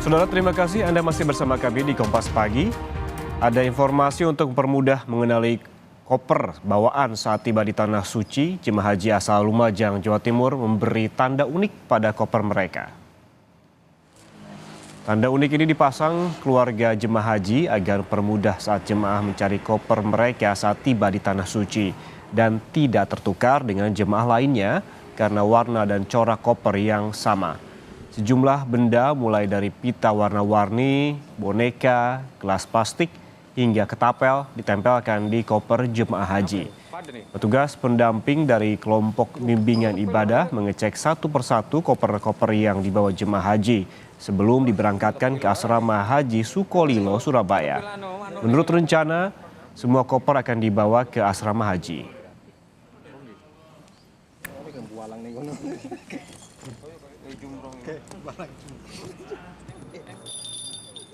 Saudara, terima kasih Anda masih bersama kami di Kompas Pagi. Ada informasi untuk mempermudah mengenali koper bawaan saat tiba di Tanah Suci. Jemaah haji asal Lumajang, Jawa Timur memberi tanda unik pada koper mereka. Tanda unik ini dipasang keluarga jemaah haji agar permudah saat jemaah mencari koper mereka saat tiba di Tanah Suci dan tidak tertukar dengan jemaah lainnya karena warna dan corak koper yang sama. Sejumlah benda mulai dari pita warna-warni, boneka, gelas plastik, hingga ketapel ditempelkan di koper jemaah haji. Petugas pendamping dari kelompok bimbingan ibadah mengecek satu persatu koper-koper yang dibawa jemaah haji sebelum diberangkatkan ke asrama haji Sukolilo, Surabaya. Menurut rencana, semua koper akan dibawa ke asrama haji.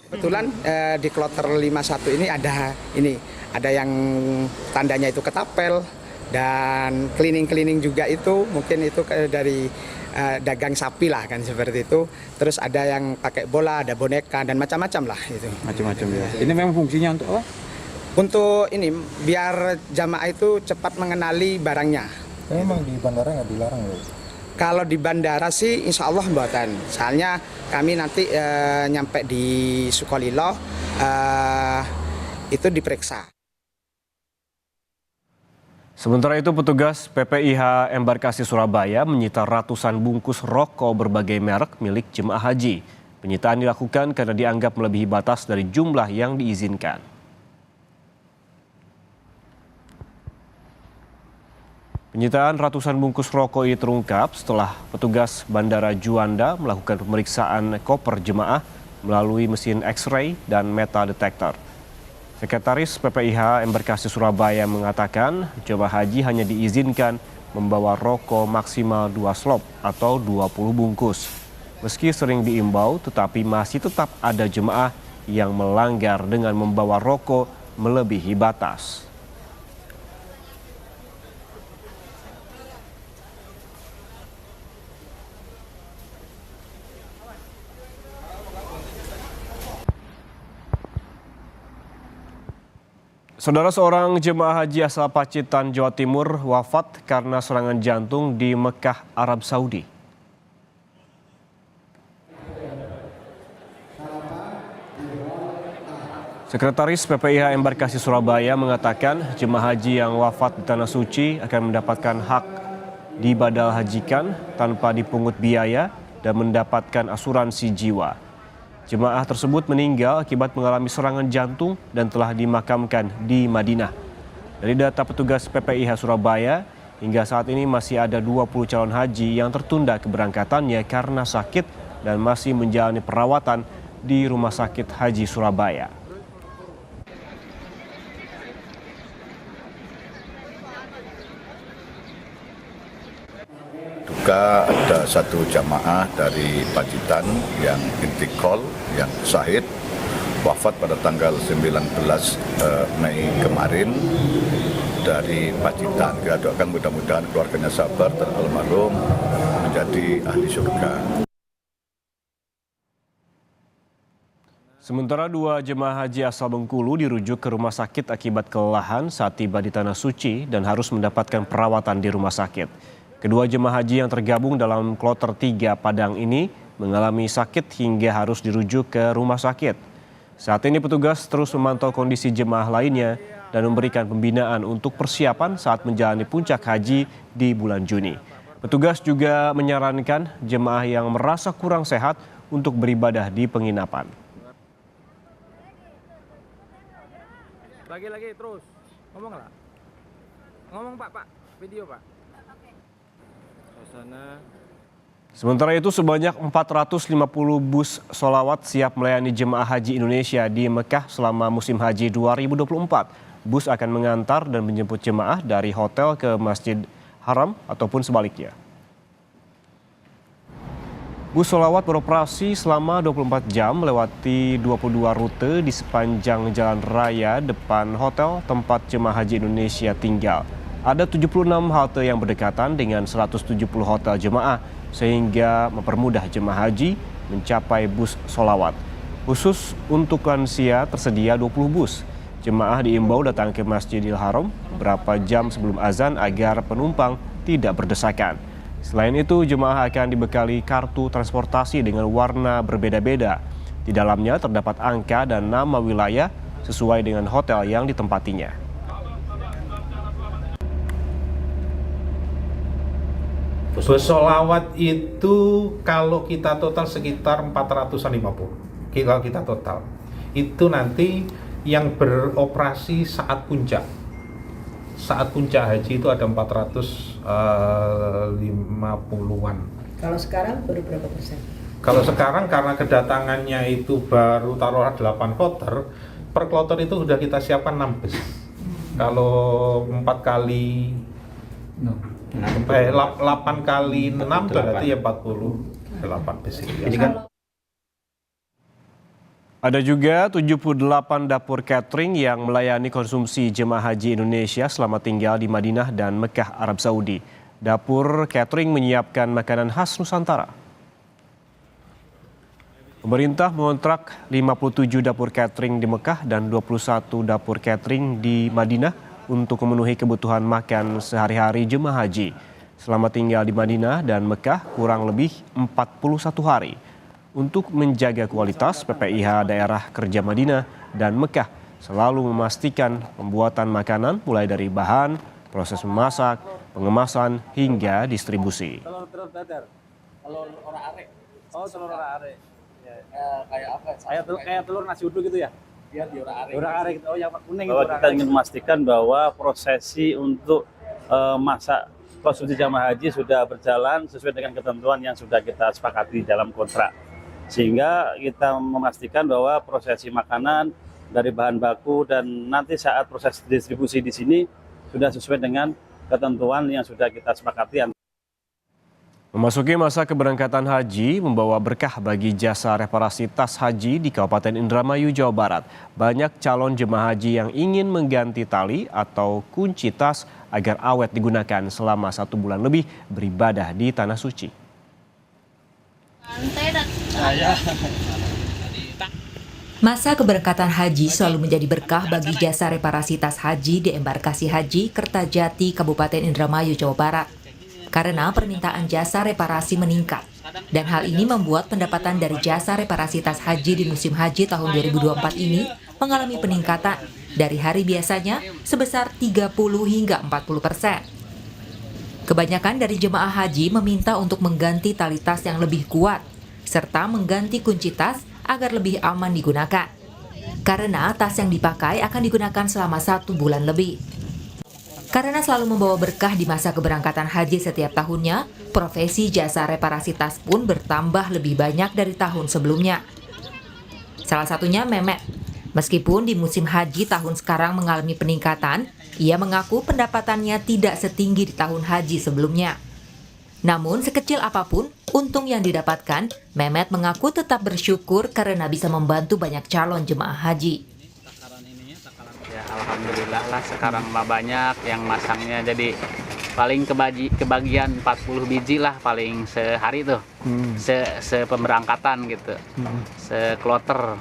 Kebetulan di kloter 51 ini ada yang tandanya itu ketapel dan cleaning juga itu mungkin itu dari dagang sapi lah kan seperti itu. Terus ada yang pakai bola, ada boneka dan macam-macam lah itu. Macam-macam ya. Ini memang fungsinya untuk apa? Untuk ini biar jamaah itu cepat mengenali barangnya. Memang di bandara nggak dilarang loh. Kalau di bandara sih insya Allah buatan. Soalnya kami nanti nyampe di Sukolilo itu diperiksa. Sementara itu petugas PPIH Embarkasi Surabaya menyita ratusan bungkus rokok berbagai merek milik jemaah haji. Penyitaan dilakukan karena dianggap melebihi batas dari jumlah yang diizinkan. Penyitaan ratusan bungkus rokok ini terungkap setelah petugas Bandara Juanda melakukan pemeriksaan koper jemaah melalui mesin X-ray dan metal detector. Sekretaris PPIH Embarkasi Surabaya mengatakan jemaah haji hanya diizinkan membawa rokok maksimal 2 slop atau 20 bungkus. Meski sering diimbau, tetapi masih tetap ada jemaah yang melanggar dengan membawa rokok melebihi batas. Saudara, seorang jemaah haji asal Pacitan, Jawa Timur wafat karena serangan jantung di Mekah, Arab Saudi. Sekretaris PPIH Embarkasi Surabaya mengatakan jemaah haji yang wafat di Tanah Suci akan mendapatkan hak dibadal hajikan tanpa dipungut biaya dan mendapatkan asuransi jiwa. Jemaah tersebut meninggal akibat mengalami serangan jantung dan telah dimakamkan di Madinah. Dari data petugas PPIH Surabaya, hingga saat ini masih ada 20 calon haji yang tertunda keberangkatannya karena sakit dan masih menjalani perawatan di Rumah Sakit Haji Surabaya. Ada satu jamaah dari Pacitan yang intikal, yang syahid, wafat pada tanggal 19 Mei kemarin dari Pacitan. Kita doakan mudah-mudahan keluarganya sabar dan almarhum menjadi ahli surga. Sementara 2 jemaah haji asal Bengkulu dirujuk ke rumah sakit akibat kelelahan saat tiba di Tanah Suci dan harus mendapatkan perawatan di rumah sakit. Kedua jemaah haji yang tergabung dalam kloter 3 Padang ini mengalami sakit hingga harus dirujuk ke rumah sakit. Saat ini petugas terus memantau kondisi jemaah lainnya dan memberikan pembinaan untuk persiapan saat menjalani puncak haji di bulan Juni. Petugas juga menyarankan jemaah yang merasa kurang sehat untuk beribadah di penginapan. Lagi terus. Ngomong lah. Ngomong Pak. Video Pak. Sementara itu sebanyak 450 bus sholawat siap melayani jemaah haji Indonesia di Mekah selama musim haji 2024. Bus akan mengantar dan menjemput jemaah dari hotel ke Masjid Haram ataupun sebaliknya. Bus sholawat beroperasi selama 24 jam melewati 22 rute di sepanjang jalan raya depan hotel tempat jemaah haji Indonesia tinggal. Ada 76 halte yang berdekatan dengan 170 hotel jemaah sehingga mempermudah jemaah haji mencapai bus sholawat. Khusus untuk lansia tersedia 20 bus. Jemaah diimbau datang ke Masjidil Haram beberapa jam sebelum azan agar penumpang tidak berdesakan. Selain itu, jemaah akan dibekali kartu transportasi dengan warna berbeda-beda. Di dalamnya terdapat angka dan nama wilayah sesuai dengan hotel yang ditempatinya. Bus sholawat itu kalau kita total sekitar 450. Kalau kita total itu nanti yang beroperasi saat puncak. Saat puncak haji itu ada 450-an. Kalau sekarang baru berapa persen? Kalau sekarang karena kedatangannya itu baru taruhlah 8 kloter, per kloter itu sudah kita siapkan 6 bus. Kalau 8 kali 6 berarti ya 48 bus itu. Ada juga 78 dapur catering yang melayani konsumsi jemaah haji Indonesia selama tinggal di Madinah dan Mekah, Arab Saudi. Dapur catering menyiapkan makanan khas Nusantara. Pemerintah mengontrak 57 dapur catering di Mekah dan 21 dapur catering di Madinah untuk memenuhi kebutuhan makan sehari-hari jemaah haji. Selama tinggal di Madinah dan Mekah kurang lebih 41 hari. Untuk menjaga kualitas, PPIH Daerah Kerja Madinah dan Mekah selalu memastikan pembuatan makanan mulai dari bahan, proses memasak, pengemasan hingga distribusi. Telur dadar. Telur ora arek. Oh, telur ora arek. Ya. Kayak apa? Kayak telur nasi uduk gitu ya? Iya, di ora arek. Ora arek. Oh, yang kuning bahwa itu. Kita ingin memastikan bahwa prosesi untuk masak konsumsi jamaah haji sudah berjalan sesuai dengan ketentuan yang sudah kita sepakati dalam kontrak. Sehingga kita memastikan bahwa prosesi makanan dari bahan baku dan nanti saat proses distribusi di sini sudah sesuai dengan ketentuan yang sudah kita sepakati. Memasuki masa keberangkatan haji membawa berkah bagi jasa reparasi tas haji di Kabupaten Indramayu, Jawa Barat. Banyak calon jemaah haji yang ingin mengganti tali atau kunci tas agar awet digunakan selama 1 bulan lebih beribadah di Tanah Suci. Masa keberangkatan haji selalu menjadi berkah bagi jasa reparasi tas haji di embarkasi haji Kertajati, Kabupaten Indramayu, Jawa Barat. Karena permintaan jasa reparasi meningkat. Dan hal ini membuat pendapatan dari jasa reparasi tas haji di musim haji tahun 2024 ini mengalami peningkatan dari hari biasanya sebesar 30 hingga 40%. Kebanyakan dari jemaah haji meminta untuk mengganti tali tas yang lebih kuat, serta mengganti kunci tas agar lebih aman digunakan. Karena tas yang dipakai akan digunakan selama 1 bulan lebih. Karena selalu membawa berkah di masa keberangkatan haji setiap tahunnya, profesi jasa reparasi tas pun bertambah lebih banyak dari tahun sebelumnya. Salah satunya Memet. Meskipun di musim haji tahun sekarang mengalami peningkatan, ia mengaku pendapatannya tidak setinggi di tahun haji sebelumnya. Namun sekecil apapun untung yang didapatkan, Memet mengaku tetap bersyukur karena bisa membantu banyak calon jemaah haji. Ya, alhamdulillah lah sekarang mah banyak yang masangnya, jadi paling kebagian 40 biji lah paling sehari tuh. Sepemberangkatan gitu. Sekloter.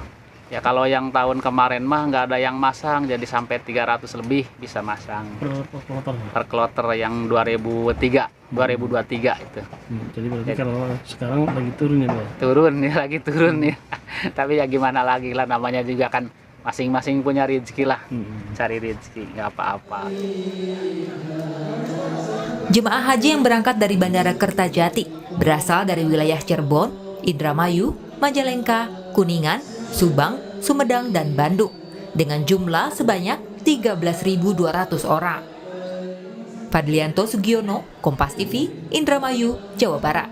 Ya kalau yang tahun kemarin mah nggak ada yang masang, jadi sampai 300 lebih bisa masang. Per kloter yang 2023 itu. Jadi berarti kalau sekarang lagi turun ya, Pak? Lagi turun ya. Tapi ya gimana lagi lah, namanya juga kan masing-masing punya rezeki lah. Cari rezeki, nggak apa-apa. Jemaah haji yang berangkat dari Bandara Kertajati berasal dari wilayah Cirebon, Indramayu, Majalengka, Kuningan, Subang, Sumedang, dan Bandung dengan jumlah sebanyak 13.200 orang. Fadlianto Sugiono, Kompas TV, Indramayu, Jawa Barat.